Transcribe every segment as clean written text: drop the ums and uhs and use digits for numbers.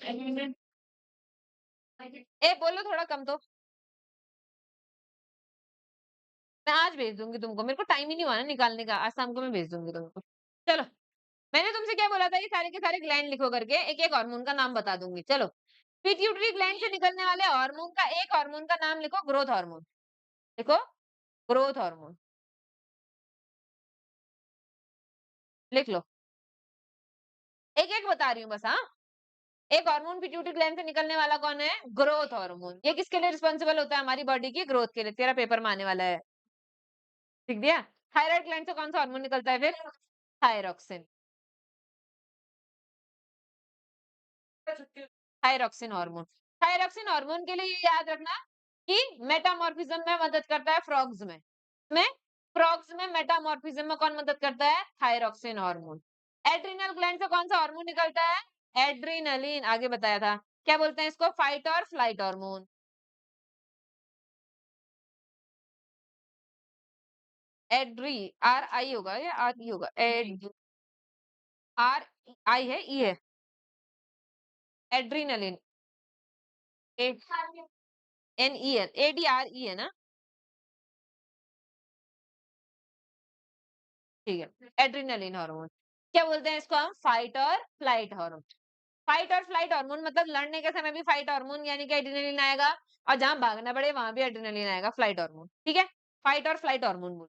ए बोलो थोड़ा कम तो। मैं आज भेज दूंगी तुमको, मेरे को टाइम ही नहीं हुआ ना निकालने का, आज शाम को मैं भेज दूंगी तुमको। चलो, मैंने तुमसे क्या बोला था, ये सारे के सारे ग्लैंड लिखो करके, एक एक हार्मोन का नाम बता दूंगी। चलो, पिट्यूटरी ग्लैंड से निकलने वाले हार्मोन का एक हार्मोन का नाम लिखो, ग्रोथ हार्मोन। लिखो, ग्रोथ हार्मोन, लिख लो। एक एक बता रही हूँ बस, हाँ। एक हार्मोन पिट्यूटरी ग्लैंड से निकलने वाला कौन है? Growth hormone. ये किसके लिए रिस्पॉन्सिबल होता है? हमारी बॉडी की ग्रोथ के लिए। तेरा पेपर में आने वाला है, ठीक दिया। थायराइड ग्लैंड से कौन सा हार्मोन निकलता है फिर? Thyroxine. Thyroxine hormone. Thyroxine hormone के लिए ये याद रखना कि मेटामॉर्फिज्म में मदद करता है फ्रॉग्स में फ्रॉग्स में मेटामॉर्फिज्म में कौन मदद करता है? Thyroxine hormone. एड्रिनल ग्लैंड से कौन सा हार्मोन निकलता है? एड्रीनलिन। आगे बताया था, क्या बोलते हैं इसको? फाइट और फ्लाइट हार्मोन। एड्री, आर आई होगा या आर ई होगा? एड, आर आई है, ई है। Adrenaline, A N E N, A D R E है ना? ठीक है, एड्रिनलिन हार्मोन। क्या बोलते हैं इसको हम? फाइट और फ्लाइट हार्मोन। फाइट और फ्लाइट हार्मोन मतलब लड़ने के समय भी फाइट हार्मोन यानी कि एड्रिनलिन आएगा, और जहां भागना पड़े वहां भी एड्रिनलिन आएगा, फ्लाइट हार्मोन। ठीक है, फाइट और फ्लाइट हार्मोन बोल।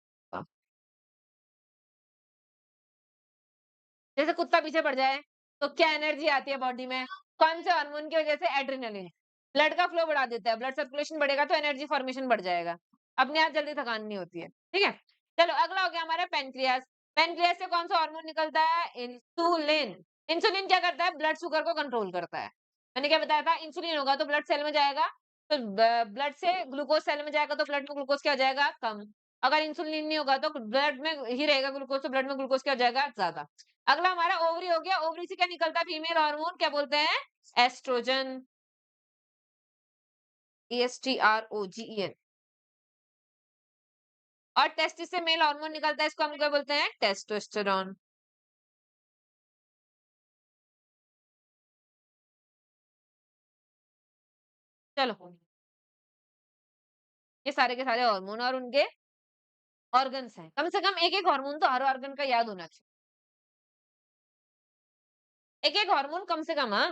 जैसे कुत्ता पीछे पड़ जाए तो क्या एनर्जी आती है बॉडी में? कौन से हार्मोन की वजह से? एड्रिनलिन। ब्लड का फ्लो बढ़ा देता है, ब्लड सर्कुलेशन बढ़ेगा तो एनर्जी फॉर्मेशन बढ़ जाएगा, अपने आप जल्दी थकान नहीं होती है। ठीक है, चलो अगला हो गया हमारा पेनक्रियास। पेनक्रियास से कौन सा हार्मोन निकलता है? इंसुलिन। इंसुलिन क्या करता है? ब्लड शुगर को कंट्रोल करता है। मैंने क्या बताया था? इंसुलिन होगा तो ब्लड सेल में जाएगा, तो ब्लड से ग्लूकोज सेल में जाएगा तो ब्लड में ग्लूकोज क्या हो जाएगा? कम। अगर इंसुलिन नहीं होगा तो ब्लड में ही रहेगा ग्लूकोज, तो ब्लड में ग्लूकोज क्या हो जाएगा? ज्यादा। अगला हमारा ओवरी हो गया। ओवरी से क्या निकलता है? फीमेल हार्मोन, क्या बोलते हैं? एस्ट्रोजन। ESTROGEN। और टेस्टिस से मेल हार्मोन निकलता है, इसको हम क्या बोलते हैं? टेस्टोस्टेरोन। चलो, ये सारे के सारे हार्मोन और उनके ऑर्गन्स हैं। कम से कम एक एक हार्मोन तो हर ऑर्गन का याद होना चाहिए। एक एक हार्मोन कम से कम, हाँ।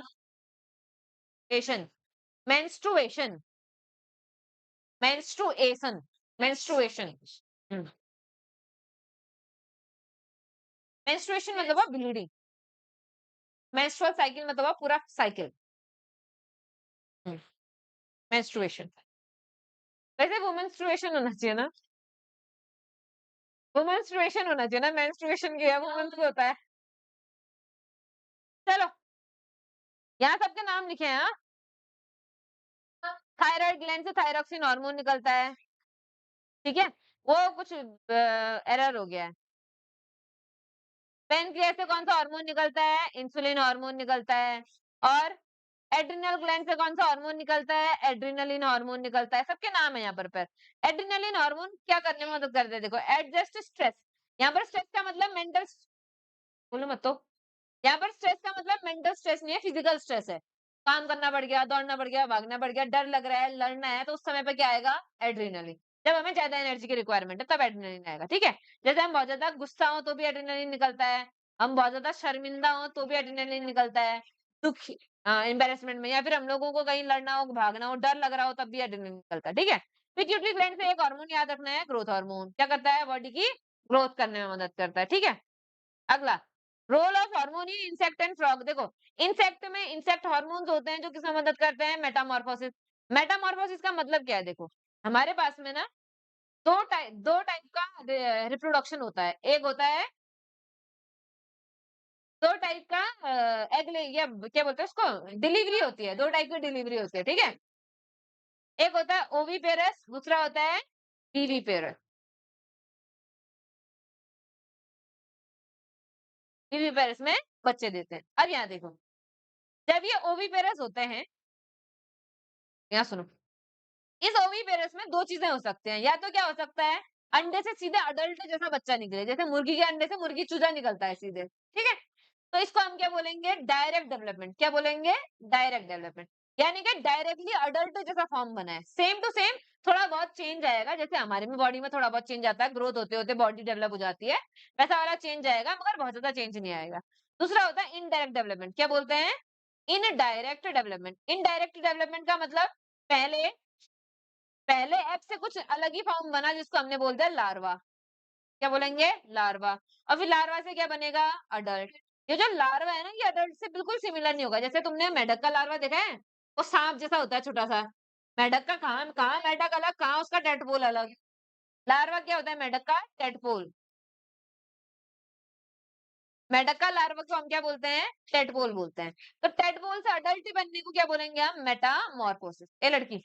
Menstruation, menstruation, menstruation, menstruation. Menstruation मतलब ब्लीडिंग, मेंस्ट्रुअल साइकिल मतलब पूरा साइकिल। मेंस्ट्रुएशन। वैसे वुमेन्स्ट्रुएशन होना चाहिए ना? वुमेन्स्ट्रुएशन होना चाहिए ना, मेंस्ट्रुएशन क्या है, वुमेन्स को होता है। चलो, यहाँ सबके नाम लिखे हैं, हाँ। थायराइड ग्लैंड से थायरोक्सिन हार्मोन निकलता है, ठीक है। वो कुछ एरर हो गया है। पेनक्रियास से कौन सा हार्मोन निकलता है? इंसुलिन हार्मोन निकलता है। और एड्रिनल ग्लैंड से कौन सा हार्मोन निकलता है? एड्रिनलिन हार्मोन निकलता है। सबके नाम है यहाँ पर। एड्रिनलिन हार्मोन क्या करने में मदद करते हैं? देखो, एडजस्ट स्ट्रेस। यहाँ पर स्ट्रेस का मतलब मेंटल, बोलो मत तो। यहाँ पर स्ट्रेस का मतलब मेंटल स्ट्रेस नहीं है, फिजिकल स्ट्रेस है। काम करना पड़ गया, दौड़ना पड़ गया, भागना पड़ गया, डर लग रहा है, लड़ना है, तो उस समय पे क्या आएगा? एड्रेनलिन। जब हमें ज्यादा एनर्जी की रिक्वायरमेंट है तब एड्रेनलिन आएगा, ठीक है। जैसे हम बहुत ज्यादा गुस्सा हो तो भी एड्रेनलिन निकलता है, हम बहुत ज्यादा शर्मिंदा हो तो भी एड्रेनलिन निकलता है, दुखी, एम्बेरसमेंट में, या फिर हम लोगों को कहीं लड़ना हो, भागना हो, डर लग रहा हो, तब भी एड्रेनलिन निकलता है, ठीक है। पिट्यूटरी ग्लैंड से एक हार्मोन याद रखना है, ग्रोथ हार्मोन। क्या करता है? बॉडी की ग्रोथ करने में मदद करता है, ठीक है। अगला, role of hormone in insect and frog. देखो, इंसेक्ट में इंसेक्ट हार्मोन्स होते हैं जो किसमें मदद करते हैं? मेटामॉर्फोसिस। मेटामॉर्फोसिस का मतलब क्या है? देखो, हमारे पास में ना दो टाइप का रिप्रोडक्शन होता है। एक होता है, दो टाइप का एग ले या क्या बोलते हैं उसको, डिलीवरी होती है। दो टाइप की डिलीवरी होती है, ठीक है। एक होता है ओवीपेरस, दूसरा होता है ईवीपेरस। ईवीपेरस में बच्चे देते हैं। अब यहाँ देखो, जब ये ओवीपेरस होते हैं, यहाँ सुनो, इस ओवीपेरस में दो चीजें हो सकते हैं। या तो क्या हो सकता है? अंडे से सीधे अडल्ट जैसा बच्चा निकले, जैसे मुर्गी के अंडे से मुर्गी चूजा निकलता है सीधे, ठीक है। तो इसको हम क्या बोलेंगे? Direct development. क्या बोलेंगे? Direct development. यानी कि डायरेक्टली अडल्ट जैसा फॉर्म बना है, सेम टू सेम, थोड़ा बहुत चेंज आएगा, जैसे हमारे में बॉडी में थोड़ा बहुत चेंज आता है, ग्रोथ होते होते बॉडी डेवलप हो जाती है, वैसा वाला चेंज आएगा, मगर बहुत ज्यादा चेंज नहीं आएगा। दूसरा होता है इनडायरेक्ट डेवलपमेंट। क्या बोलते हैं? Indirect development. इनडायरेक्ट डेवलपमेंट का मतलब पहले पहले एप से कुछ अलग ही फॉर्म बना, जिसको हमने बोल दिया लार्वा। क्या बोलेंगे? लार्वा। और फिर लार्वा से क्या बनेगा? अडल्ट। ये जो लार्वा है ना, ये अडल्ट से बिल्कुल सिमिलर नहीं होगा। जैसे तुमने मेढक का लार्वा देखा है? वो सांप जैसा होता है, छोटा सा। मेढक का कहाँ कहाँ मेढक अलग, कहाँ उसका टेडपोल अलग। लार्वा क्या होता है? मेढक का टेडपोल। मेढक का लार्वा को हम क्या बोलते हैं? टेडपोल बोलते हैं। तो टेडपोल से अडल्ट बनने को क्या बोलेंगे हम? मेटामॉर्फोसिस। ए लड़की,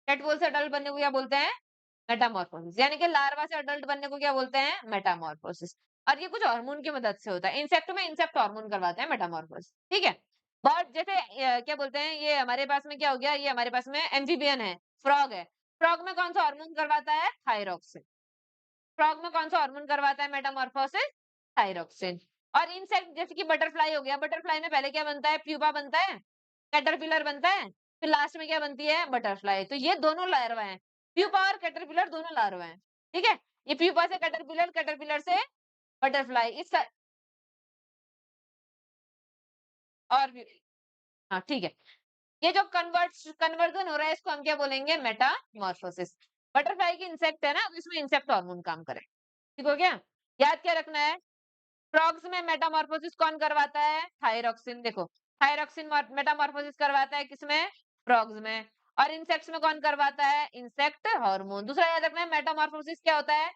टेडपोल से अडल्ट बनने को क्या बोलते हैं? मेटामॉर्फोसिस। यानी कि लार्वा से अडल्ट बनने को क्या बोलते हैं? मेटामॉर्फोसिस। और ये कुछ हार्मोन की मदद से होता है। इंसेक्ट में इंसेक्ट हार्मोन करवाते हैं मेटामॉर्फोसिस। ठीक है। बर्ड जैसे क्या बोलते हैं, ये हमारे पास में क्या हो गया, ये हमारे पास में एम्फीबियन है, फ्रॉग है। फ्रॉग में कौन सा हार्मोन करवाता है? थायरॉक्सिन। फ्रॉग में कौन सा हार्मोन करवाता है मेटामॉर्फोसिस? थायरॉक्सिन। और इंसेक्ट जैसे कि बटरफ्लाई हो गया, बटरफ्लाई में पहले क्या बनता है? प्यूपा बनता है, कैटरपिलर बनता है, फिर लास्ट में क्या बनती है? बटरफ्लाई। तो ये दोनों लार्वा हैं। प्यूपा और कैटरपिलर दोनों लार्वा हैं। ठीक है। ये प्यूपा से कैटरपिलर, कैटरपिलर से बटरफ्लाई, और भी। हाँ ठीक है। ये जो कन्वर्जन हो रहा है, इसको हम क्या बोलेंगे? मेटामॉर्फोसिस। बटरफ्लाई की इंसेक्ट है ना, तो इसमें इंसेक्ट हार्मोन काम करे। ठीक हो गया? याद क्या रखना है? फ्रॉग्स में मेटामॉर्फोसिस कौन करवाता है? थायरॉक्सिन। देखो, थायरॉक्सिन मेटामॉर्फोसिस करवाता है किसमें? फ्रॉग्स में। और इंसेक्ट्स में कौन करवाता है? Insect hormone. दूसरा याद रखना है, मेटामॉर्फोसिस क्या होता है?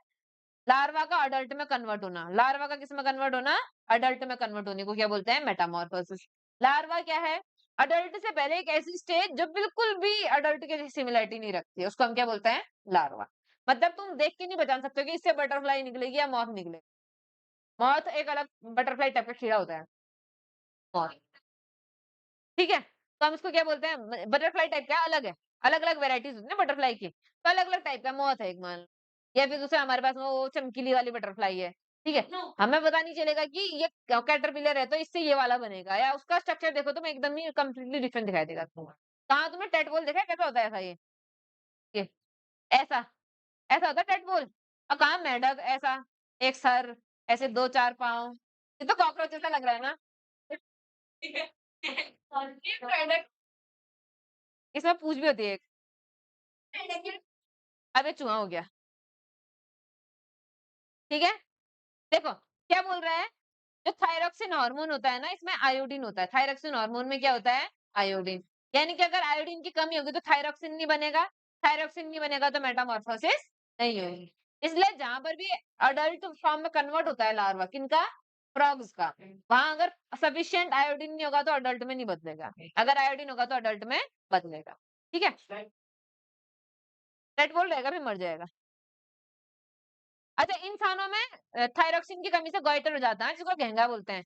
लार्वा का अडल्ट में कन्वर्ट होना। लार्वा का किसमें कन्वर्ट होना? अडल्ट में कन्वर्ट होने को क्या बोलते हैं? मेटामॉर्फोसिस। लार्वा क्या है? अडल्ट से पहले एक ऐसी स्टेज जो बिल्कुल भी अडल्ट के सिमिलरिटी नहीं रखती है, उसको हम क्या बोलते हैं? लार्वा। मतलब तुम देख के नहीं पहचान सकते हो कि इससे बटरफ्लाई निकलेगी या मॉथ निकलेगी। मॉथ एक अलग बटरफ्लाई टाइप का कीड़ा होता है, मॉथ। ठीक है। तो हम इसको क्या बोलते हैं? बटरफ्लाई टाइप का अलग है। अलग अलग वेराइटीज होती है बटरफ्लाई की, तो अलग अलग टाइप का मॉथ है एक, मान लो। या फिर दूसरा हमारे पास में वो चमकीली वाली बटरफ्लाई है। ठीक है। हमें पता नहीं चलेगा कि ये कैटरपिलर है तो इससे ये वाला बनेगा, या उसका स्ट्रक्चर देखो तुम, एकदम ही कंप्लीटली डिफरेंट दिखाई देगा तुम्हें। कहाँ तुमने टेटबोल देखा है? कैसा होता है ऐसा? ये ऐसा ऐसा होता है टेटबोल। और कहाँ मेढक ऐसा, एक सर, ऐसे दो चार पाँव। ये तो कॉकरोच जैसा लग रहा है ना। ठीक है। और ये मेढक, इसमें पूंछ भी होती है एक। अब ये चूहा हो गया। ठीक है। देखो क्या बोल रहा है, जो थायरॉक्सिन हार्मोन होता है ना, इसमें आयोडीन होता है। थायरॉक्सिन हार्मोन में क्या होता है? आयोडीन। यानी कि अगर आयोडीन की कमी होगी तो थायरॉक्सिन नहीं बनेगा। थायरॉक्सिन नहीं बनेगा तो मेटामॉर्फोसिस नहीं होगी। इसलिए जहां पर भी अडल्ट फॉर्म में कन्वर्ट होता है लार्वा, किनका? फ्रॉग्स का, वहां अगर सफिशिएंट आयोडीन नहीं होगा तो अडल्ट में नहीं बदलेगा। अगर आयोडीन होगा तो अडल्ट में बदलेगा। ठीक है। रेड बोल रहेगा, फिर मर जाएगा। अच्छा, इंसानों में थायरॉक्सिन की कमी से गोइटर हो जाता है, जिसको घेंगा बोलते हैं।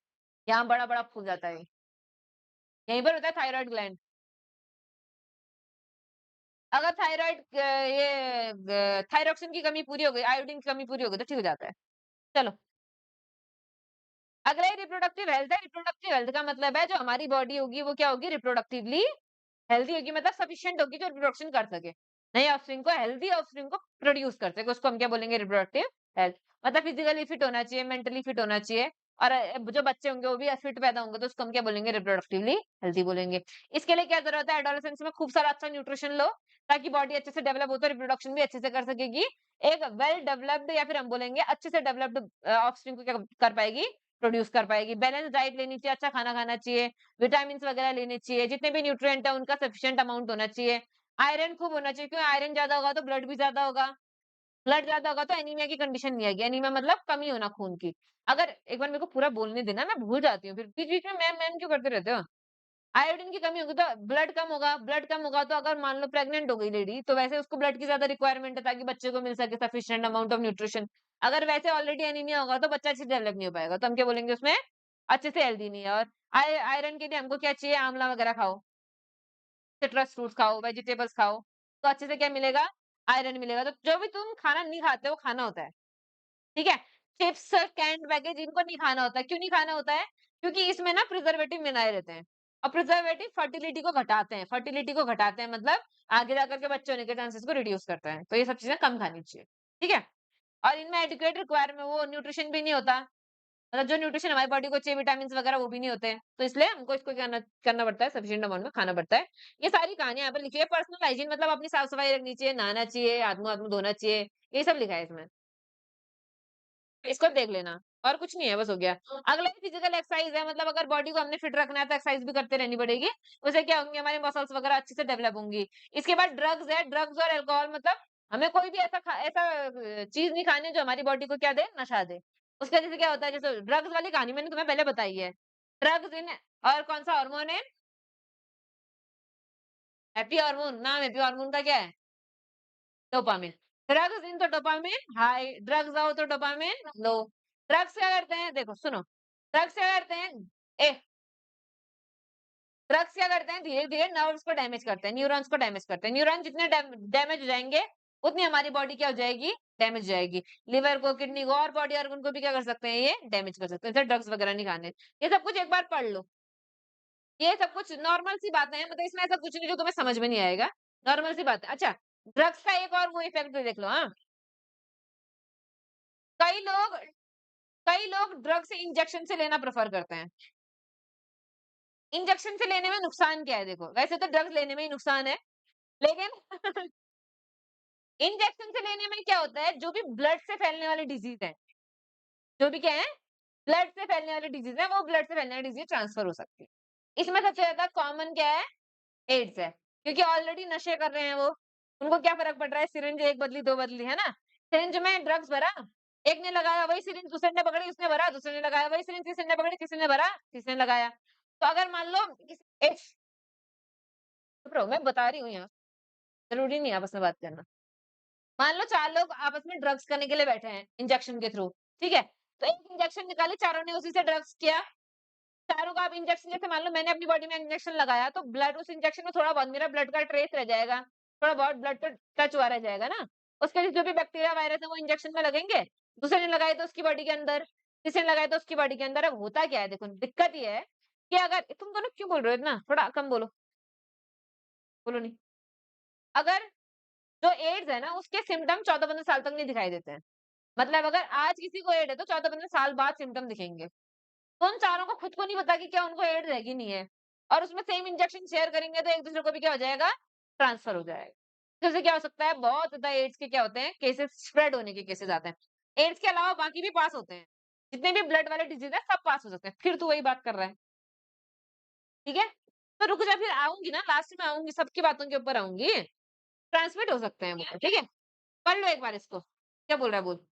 यहाँ बड़ा बड़ा फूल जाता है, यहीं पर होता है थायराइड ग्लैंड। अगर ये थायरॉक्सिन की कमी पूरी हो गई, आयोडीन की कमी पूरी हो गई तो ठीक हो जाता है। चलो, अगला रिप्रोडक्टिव हेल्थ है। रिप्रोडक्टिव हेल्थ का मतलब है जो हमारी बॉडी होगी वो क्या होगी? रिप्रोडक्टिवली हेल्दी होगी, मतलब सफिशिएंट होगी जो रिप्रोडक्शन कर सके, नए ऑफस्प्रिंग को, हेल्दी ऑफस्प्रिंग को प्रोड्यूस कर सके, उसको हम क्या बोलेंगे? Reproductive health. मतलब फिजिकली फिट होना चाहिए, मेंटली फिट होना चाहिए, और जो बच्चे होंगे वो भी फिट पैदा होंगे, तो उसको हम क्या बोलेंगे? रिप्रोडक्टिवली हेल्दी बोलेंगे। इसके लिए क्या जरूरत है? एडोलेसेंस में खूब सारा अच्छा न्यूट्रिशन लो, ताकि बॉडी अच्छे से डेवलप हो, तो रिप्रोडक्शन भी अच्छे से कर सकेगी। एक वेल डेवलप्ड, या फिर हम बोलेंगे अच्छे से डेवलप्ड ऑफस्प्रिंग को क्या कर पाएगी? प्रोड्यूस कर पाएगी। बैलेंस डाइट लेनी चाहिए, अच्छा खाना खाना चाहिए, विटामिन वगैरह लेने चाहिए, जितने भी न्यूट्रिएंट है उनका सफिशिएंट अमाउंट होना चाहिए। आयरन खूब होना चाहिए, क्योंकि आयरन ज्यादा होगा तो ब्लड भी ज्यादा होगा। ब्लड ज्यादा होगा तो एनीमिया की कंडीशन नहीं आएगी। एनीमिया मतलब कमी होना खून की। अगर एक बार मेरे को पूरा बोलने देना, मैं भूल जाती हूँ, फिर बीच बीच में मैम मैम क्यों करते रहते हो? आयोडीन की कमी होगी तो ब्लड कम होगा। ब्लड कम होगा तो अगर मान लो प्रेग्नेंट हो गई लेडी, तो वैसे उसको ब्लड की ज्यादा रिक्वायरमेंट है, ताकि बच्चे को मिल सके सफिशिएंट अमाउंट ऑफ न्यूट्रिशन। अगर वैसे ऑलरेडी एनीमिया होगा तो बच्चा अच्छे से डेवलप नहीं हो पाएगा, तो हम क्या बोलेंगे उसमें? अच्छे से हेल्दी नहीं है। और आयरन के लिए हमको क्या चाहिए? आंवला वगैरह खाओ, सिट्रस फ्रूट्स खाओ, वेजिटेबल्स खाओ, तो अच्छे से क्या मिलेगा? आयरन मिलेगा। तो जो भी तुम खाना नहीं खाते हो, खाना होता है। ठीक है। चिप्स, कैंड बैगेज, इनको नहीं खाना होता है। क्यों नहीं खाना होता है? क्योंकि इसमें ना प्रिजर्वेटिव मिलाए रहते हैं और प्रिजर्वेटिव फर्टिलिटी को घटाते हैं मतलब आगे जाकर के बच्चे होने के चांसेस को रिड्यूस करता है, तो ये सब चीजें कम खानी चाहिए, ठीक है। और इनमें एडिक्वेट रिक्वायरमेंट वो न्यूट्रिशन भी नहीं होता, मतलब जो न्यूट्रिशन हमारी बॉडी को चाहिए विटामिन वगैरह वो भी नहीं होते, तो इसलिए हमको इसको क्या करना करना पड़ता है, सफिशिएंट अमाउंट में खाना पड़ता है। ये सारी कहानियां यहाँ पर लिखी है। पर्सनल हाइजीन मतलब अपनी साफ सफाई रखनी चाहिए, नहाना चाहिए, हाथ मुंह धोना चाहिए, ये सब लिखा है इसमें, इसको देख लेना। और कुछ नहीं है, बस हो गया। अगला फिजिकल एक्सरसाइज है, मतलब अगर बॉडी को हमने फिट रखना है तो एक्सरसाइज भी करते रहनी पड़ेगी। उससे क्या होंगे, हमारे मसल्स वगैरह अच्छे से डेवलप होंगी। इसके बाद ड्रग्स है, ड्रग्स और अल्कोहल मतलब हमें कोई भी ऐसा चीज नहीं खानी जो हमारी बॉडी को क्या दे, नशा दे। उसके वजह से क्या होता है, जैसे ड्रग्स वाली कहानी मैंने तुम्हें पहले बताई है। ड्रग्स इन और कौन सा हार्मोन है, हैप्पी हार्मोन, नाम हैप्पी हार्मोन का क्या है, डोपामिन। ड्रग्स इन तो डोपामिन हाई, ड्रग्स आउट तो डोपामिन लो। ड्रग्स क्या करते हैं, देखो सुनो, ड्रग्स क्या करते हैं, ए ड्रग्स क्या करते हैं, धीरे धीरे नर्व्स को डैमेज करते हैं, न्यूरॉन्स को डैमेज करते हैं। न्यूरॉन जितने डैमेज हो जाएंगे उतनी हमारी बॉडी क्या हो जाएगी, डैमेज हो जाएगी। लिवर को, किडनी को और बॉडी ऑर्गन को भी क्या कर सकते हैं, ये डैमेज कर सकते हैं। इसलिए ड्रग्स वगैरह नहीं खाने। ये सब कुछ एक बार पढ़ लो, ये सब कुछ नॉर्मल सी बातें हैं, मतलब इसमें ऐसा कुछ नहीं जो तुम्हें समझ में नहीं आएगा, नॉर्मल सी बात है। अच्छा, ड्रग्स का एक और वो इफेक्ट देख लो। हाँ, कई लोग कई लोग ड्रग्स इंजेक्शन से लेना प्रेफर करते हैं। इंजेक्शन से लेने में नुकसान क्या है, देखो वैसे तो ड्रग्स लेने में ही नुकसान है, लेकिन इंजेक्शन से लेने में क्या होता है, जो भी ब्लड से फैलने वाली डिजीज है, जो भी क्या है, ब्लड से फैलने वाली डिजीज है, वो ब्लड से फैलने वाली डिजीज ट्रांसफर हो सकती है। इसमें सबसे ज्यादा कॉमन क्या है, एड्स है, क्योंकि ऑलरेडी नशे कर रहे हैं वो, उनको क्या फर्क पड़ रहा है, सिरिंज एक बदली दो बदली, है ना। सिरिंज में ड्रग्स भरा, एक ने लगाया वही सिरिंज दूसरे ने पकड़ी उसने भरा, दूसरे ने लगाया वही सिरिंज तीसरे ने पकड़ी तीसरे ने भरा तीसरे ने लगाया। तो अगर मान लो एड्स, मैं बता रही हूँ यहाँ, जरूरी नहीं आपस में बात करना। मान लो 4 लोग आपस में ड्रग्स करने के लिए बैठे हैं इंजेक्शन के थ्रू, ठीक है? तो एक इंजेक्शन निकाली, चारों ने उसी से ड्रग्स किया। चारों का आप इंजेक्शन, जैसे मान लो मैंने अपनी बॉडी में इंजेक्शन लगाया तो ब्लड उस इंजेक्शन में थोड़ा बहुत मेरा ब्लड का ट्रेस रह जाएगा, थोड़ा बहुत ब्लड का टच हुआ रह जाएगा ना। उसके लिए जो भी बैक्टीरिया वायरस है वो इंजेक्शन में लगेंगे। दूसरे ने लगाए तो उसकी बॉडी के अंदर, तीसरे ने लगाए तो उसकी बॉडी के अंदर। अब होता क्या है, देखो दिक्कत ये है कि अगर तुम दोनों क्यों बोल रहे हो इतना, थोड़ा कम बोलो, बोलो नहीं। अगर जो एड्स है ना उसके सिम्टम 14-15 साल तक नहीं दिखाई देते हैं। मतलब अगर आज किसी को एड्स है तो 14-15 साल बाद सिम्टम दिखेंगे। तो उन चारों को खुद को नहीं पता कि क्या उनको एड्स है कि नहीं है। और उसमें सेम इंजेक्शन शेयर करेंगे तो एक-दूसरे को भी क्या हो जाएगा, ट्रांसफर हो जाएगा। जैसे क्या हो सकता है, बहुत ज़्यादा एड्स के क्या होते हैं, केसेस स्प्रेड होने के केसेस आते हैं। एड्स के अलावा बाकी भी पास होते हैं। जितने भी ब्लड वाले डिजीज़ है सब पास हो सकते हैं। फिर तू वही बात कर रहा है, ठीक है? तो रुक जा, फिर आऊँगी ना, लास्ट में आऊँगी, सबकी बातों के ऊपर आऊँगी। ट्रांसमिट हो सकते हैं वो, ठीक है? पढ़ लो एक बार इसको। क्या बोल रहा है बोल?